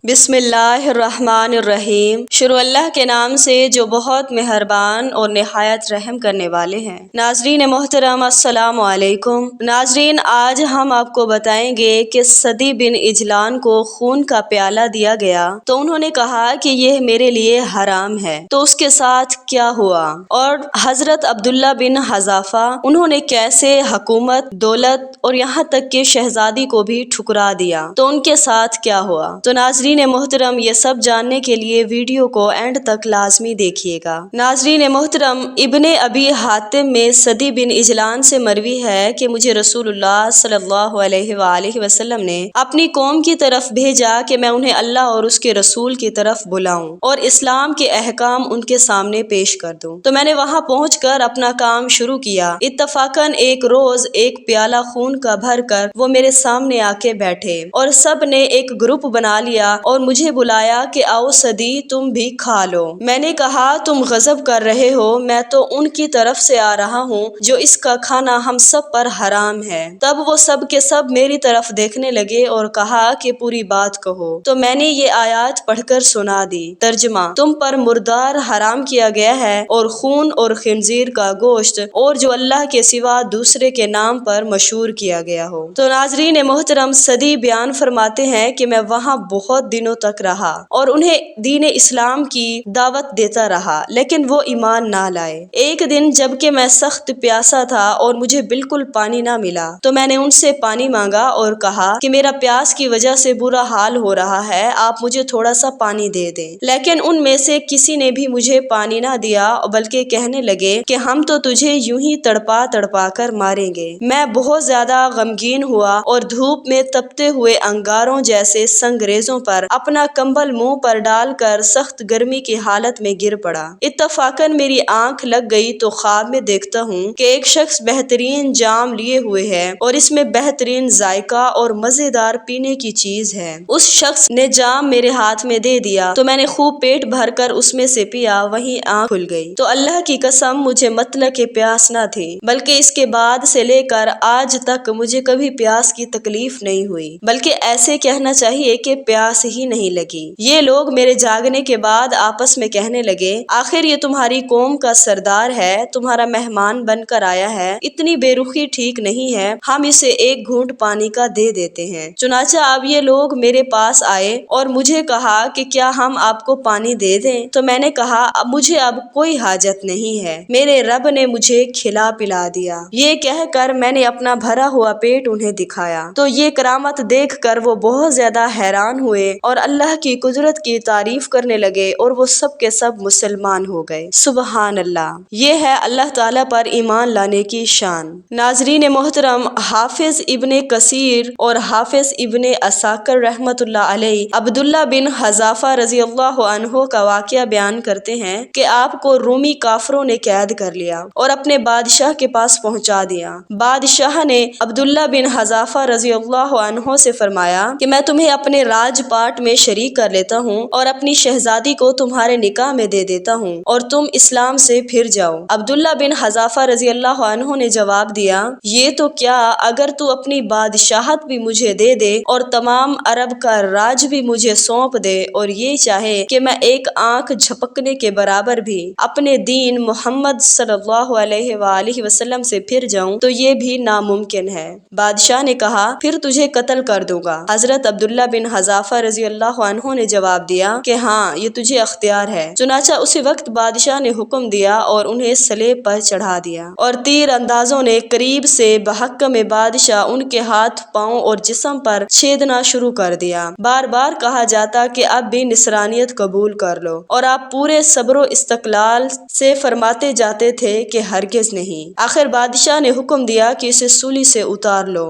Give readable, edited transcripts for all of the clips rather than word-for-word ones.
बिस्मिल्लाहिर्रहमानिर्रहीम। शुरू अल्लाह के नाम से जो बहुत मेहरबान और निहायत रहम करने वाले हैं। नाजरीन मोहतरम अस्सलामु अलैकुम। नाजरीन, आज हम आपको बताएंगे कि सदी बिन इजलान को खून का प्याला दिया गया तो उन्होंने कहा कि यह मेरे लिए हराम है, तो उसके साथ क्या हुआ, और हजरत अब्दुल्ला बिन हज़ाफा उन्होंने कैसे हुकूमत, दौलत और यहाँ तक कि शहजादी को भी ठुकरा दिया, तो उनके साथ क्या हुआ। तो नाजरीन मोहतरम, ये सब जानने के लिए वीडियो को एंड तक लाजमी देखिएगा। नाजरीन मोहतरम, इब्ने अबी हातिम में सदी बिन इजलान से मरवी है कि मुझे रसूलुल्लाह सल्लल्लाहु अलैहि वसल्लम ने अपनी कौम की तरफ भेजा कि मैं उन्हें अल्लाह और उसके रसूल की तरफ बुलाऊं और इस्लाम के अहकाम उनके सामने पेश कर दूं। तो मैंने वहां पहुंचकर अपना काम शुरू किया। इत्तफाकन एक रोज एक प्याला खून का भर कर वो मेरे सामने आके बैठे और सब ने एक ग्रुप बना लिया और मुझे बुलाया कि आओ सदी, तुम भी खा लो। मैंने कहा, तुम गजब कर रहे हो, मैं तो उनकी तरफ से आ रहा हूँ जो इसका खाना हम सब पर हराम है। तब वो सब के सब मेरी तरफ देखने लगे और कहा कि पूरी बात कहो। तो मैंने ये आयत पढ़कर सुना दी। तर्जुमा: तुम पर मुर्दार हराम किया गया है और खून और खिंजीर का गोश्त और जो अल्लाह के सिवा दूसरे के नाम पर मशहूर किया गया हो। तो नाजरीन मोहतरम, सदी बयान फरमाते हैं कि मैं वहाँ बहुत दिनों तक रहा और उन्हें दीन इस्लाम की दावत देता रहा, लेकिन वो ईमान ना लाए। एक दिन जबकि मैं सख्त प्यासा था और मुझे बिल्कुल पानी ना मिला, तो मैंने उनसे पानी मांगा और कहा कि मेरा प्यास की वजह से बुरा हाल हो रहा है, आप मुझे थोड़ा सा पानी दे दें। लेकिन उनमें से किसी ने भी मुझे पानी ना दिया, बल्कि कहने लगे कि हम तो तुझे यूं ही तड़पा तड़पा कर मारेंगे। मैं बहुत ज्यादा गमगीन हुआ और धूप में तपते हुए अंगारों जैसे संगरेजों पर अपना कंबल मुंह पर डालकर सख्त गर्मी की हालत में गिर पड़ा। इत्तफाकन मेरी आंख लग गई तो ख्वाब में देखता हूँ कि एक शख्स बेहतरीन जाम लिए हुए है और इसमें बेहतरीन जायका और मजेदार पीने की चीज है। उस शख्स ने जाम मेरे हाथ में दे दिया तो मैंने खूब पेट भर कर उसमें से पिया। वहीं आंख खुल गई। तो अल्लाह की कसम, मुझे मतलब के प्यास न थी, बल्कि इसके बाद से लेकर आज तक मुझे कभी प्यास की तकलीफ नहीं हुई, बल्कि ऐसे कहना चाहिए कि प्यास ही नहीं लगी। ये लोग मेरे जागने के बाद आपस में कहने लगे, आखिर ये तुम्हारी कौम का सरदार है, तुम्हारा मेहमान बनकर आया है, इतनी बेरुखी ठीक नहीं है, हम इसे एक घूंट पानी का दे देते हैं। चुनाचा अब ये लोग मेरे पास आए और मुझे कहा कि क्या हम आपको पानी दे दें। तो मैंने कहा, अब मुझे अब कोई हाजत नहीं है, मेरे रब ने मुझे खिला पिला दिया। ये कहकर मैंने अपना भरा हुआ पेट उन्हें दिखाया। तो ये करामत देख कर वो बहुत ज्यादा हैरान हुए और अल्लाह की कुदरत की तारीफ करने लगे और वो सब के सब मुसलमान हो गए। सुबहान अल्लाह। ये है अल्लाह ताला पर ईमान लाने की शान। नाजरीन मोहतरम, हाफिज इब्ने कसीर और हाफिज इब्ने असाकर रहमतुल्लाह अलैह अब्दुल्ला बिन हज़ाफा रजी अल्लाह अन्हो का वाकया बयान करते हैं कि आपको रूमी काफरों ने कैद कर लिया और अपने बादशाह के पास पहुंचा दिया। बादशाह ने अब्दुल्ला बिन हज़ाफा रजी अल्लाह अन्हो से फरमाया कि मैं तुम्हें अपने राजपाट में शरीक कर लेता हूँ और अपनी शहजादी को तुम्हारे निकाह में दे देता हूँ और तुम इस्लाम से फिर जाओ। अब्दुल्ला बिन हज़ाफा रजी अल्लाह अन्हु ने जवाब दिया, ये तो क्या, अगर तू अपनी बादशाहत भी मुझे दे दे और तमाम अरब का राज भी मुझे सौंप दे और ये चाहे कि मैं एक आंख झपकने के बराबर भी अपने दीन मोहम्मद सल्लल्लाहु अलैहि वसल्लम से फिर जाऊं, तो ये भी नामुमकिन है। बादशाह ने कहा, फिर तुझे कत्ल कर दूंगा। हजरत अब्दुल्ला बिन हज़ाफा रजी अल्लाह अन्हु ने जवाब दिया कि हाँ, ये तुझे अख्तियार है। चुनाचा उसी वक्त बादशाह ने हुक्म दिया और उन्हें सलेब पर चढ़ा दिया और तीर अंदाजों ने करीब से बहक्कम बादशाह उनके हाथ, पाँव और जिस्म पर छेदना शुरू कर दिया। बार बार कहा जाता कि अब भी निसरानियत कबूल कर लो और आप पूरे सब्र इस्तकलाल से फरमाते जाते थे कि हरगिज नहीं। आखिर बादशाह ने हुक्म दिया कि इसे सूली से उतार लो।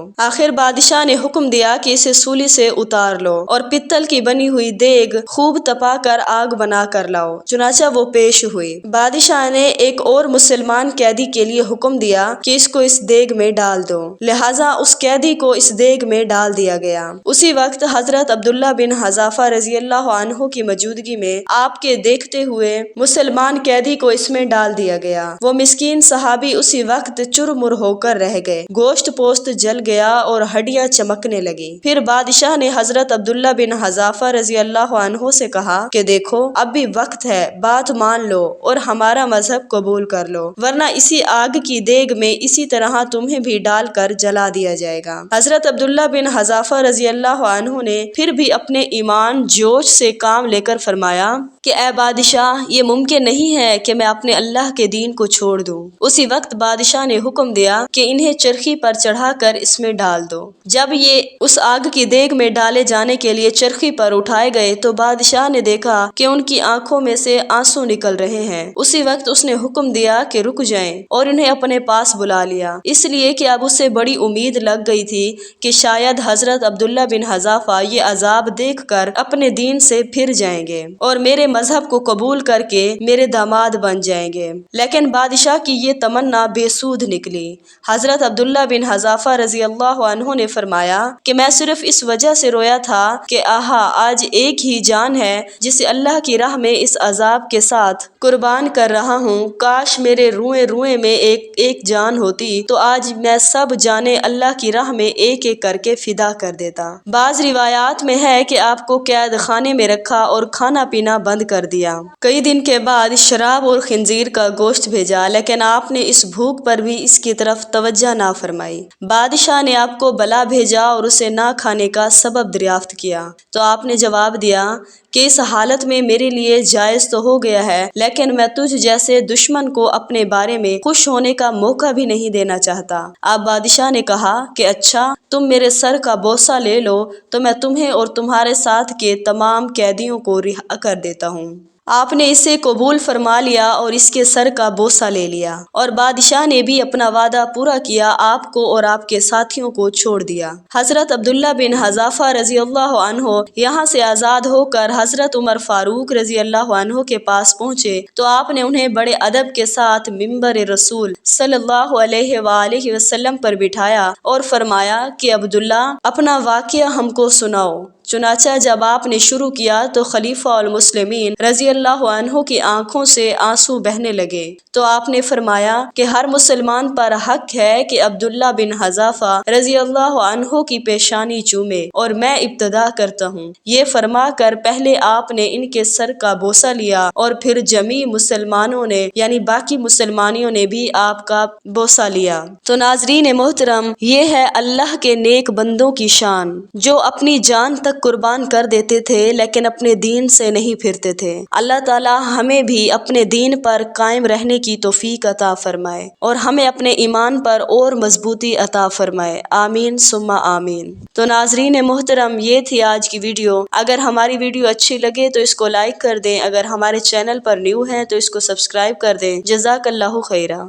सूली से उतार लो और पित्तल की बनी हुई देग खूब तपा कर आग बना कर लाओ। चुनाचा वो पेश हुई। बादशाह ने एक और मुसलमान कैदी के लिए हुक्म दिया कि इसको इस देग में डाल दो। लिहाजा उस कैदी को इस देग में डाल दिया गया। उसी वक्त हजरत अब्दुल्ला बिन हज़ाफा रजी अल्लाह अन्हु की मौजूदगी में आपके देखते हुए मुसलमान कैदी को इसमें डाल दिया गया। वो मिस्कीन सहाबी उसी वक्त चुरमुर होकर रह गए। गोश्त पोस्त जल गया और हड्डियां चमकने लगी। फिर बादशाह ने हजरत अब्दुल्ला बिन حذافہ رضی اللہ عنہ سے کہا کہ دیکھو اب بھی وقت ہے، بات مان لو اور ہمارا مذہب قبول کر لو، ورنہ اسی آگ کی دیگ میں اسی طرح تمہیں بھی ڈال کر جلا دیا جائے گا۔ حضرت عبداللہ بن حذافہ رضی اللہ عنہ نے پھر بھی اپنے ایمان جوش سے کام لے کر فرمایا کہ اے بادشاہ، یہ ممکن نہیں ہے کہ میں اپنے اللہ کے دین کو چھوڑ دوں۔ اسی وقت بادشاہ نے حکم دیا کہ انہیں چرخی پر چڑھا کر اس میں ڈال دو۔ جب یہ اس آگ کی دیگ میں ڈالے جانے کے لیے چرخی پر اٹھائے گئے تو بادشاہ نے دیکھا کہ ان کی آنکھوں میں سے آنسو نکل رہے ہیں۔ اسی وقت اس نے حکم دیا کہ رک جائیں اور انہیں اپنے پاس بلا لیا، اس لیے کہ اب اسے بڑی امید لگ گئی تھی کہ شاید حضرت عبداللہ بن حذافہ یہ عذاب دیکھ کر اپنے دین سے پھر جائیں گے اور میرے مذہب کو قبول کر کے میرے داماد بن جائیں گے۔ لیکن بادشاہ کی یہ تمنا بے سود نکلی۔ حضرت عبداللہ بن حذافہ رضی اللہ عنہ نے فرمایا کہ میں صرف اس وجہ سے رویا تھا کہ آہا، آج ایک ہی جان ہے جسے اللہ کی راہ میں اس عذاب کے ساتھ قربان کر رہا ہوں، کاش میرے روئیں روئیں میں ایک جان ہوتی تو آج میں سب جانیں اللہ کی راہ میں ایک ایک کر کے فدا کر دیتا۔ بعض روایات میں ہے کہ آپ کو قید خانے میں رکھا اور کھانا پینا بند کر دیا۔ کئی دن کے بعد شراب اور خنزیر کا گوشت بھیجا، لیکن آپ نے اس بھوک پر بھی اس کی طرف توجہ نہ فرمائی۔ بادشاہ نے آپ کو بلا بھیجا اور اسے نہ کھانے کا سبب دریافت کیا تو آپ نے جواب دیا کہ اس حالت میں میرے لیے جائز تو ہو گیا ہے، لیکن میں تجھ جیسے دشمن کو اپنے بارے میں خوش ہونے کا موقع بھی نہیں دینا چاہتا۔ اب بادشاہ نے کہا کہ اچھا، تم میرے سر کا بوسہ لے لو تو میں تمہیں اور تمہارے ساتھ کے تمام قیدیوں کو رہا کر دیتا ہوں۔ آپ نے اسے قبول فرما لیا اور اس کے سر کا بوسہ لے لیا، اور بادشاہ نے بھی اپنا وعدہ پورا کیا، آپ کو اور آپ کے ساتھیوں کو چھوڑ دیا۔ حضرت عبداللہ بن حذافہ رضی اللہ عنہ یہاں سے آزاد ہو کر حضرت عمر فاروق رضی اللہ عنہ کے پاس پہنچے تو آپ نے انہیں بڑے ادب کے ساتھ ممبر رسول صلی اللہ علیہ وآلہ وسلم پر بٹھایا اور فرمایا کہ عبداللہ، اپنا واقعہ ہم کو سناؤ۔ چنانچہ جب آپ نے شروع کیا تو خلیفہ المسلمین رضی اللہ عنہ کی آنکھوں سے آنسو بہنے لگے تو آپ نے فرمایا کہ ہر مسلمان پر حق ہے کہ عبداللہ بن حذافہ رضی اللہ عنہ کی پیشانی چومے، اور میں ابتدا کرتا ہوں۔ یہ فرما کر پہلے آپ نے ان کے سر کا بوسہ لیا اور پھر جمیع مسلمانوں نے یعنی باقی مسلمانوں نے بھی آپ کا بوسہ لیا۔ تو ناظرین محترم، یہ ہے اللہ کے نیک بندوں کی شان، جو اپنی جان تک قربان کر دیتے تھے لیکن اپنے دین سے نہیں پھرتے تھے۔ اللہ تعالی ہمیں بھی اپنے دین پر قائم رہنے کی توفیق عطا فرمائے اور ہمیں اپنے ایمان پر اور مضبوطی عطا فرمائے، آمین ثم آمین۔ تو ناظرین محترم، یہ تھی آج کی ویڈیو۔ اگر ہماری ویڈیو اچھی لگے تو اس کو لائک کر دیں، اگر ہمارے چینل پر نیو ہیں تو اس کو سبسکرائب کر دیں۔ جزاک اللہ خیرہ۔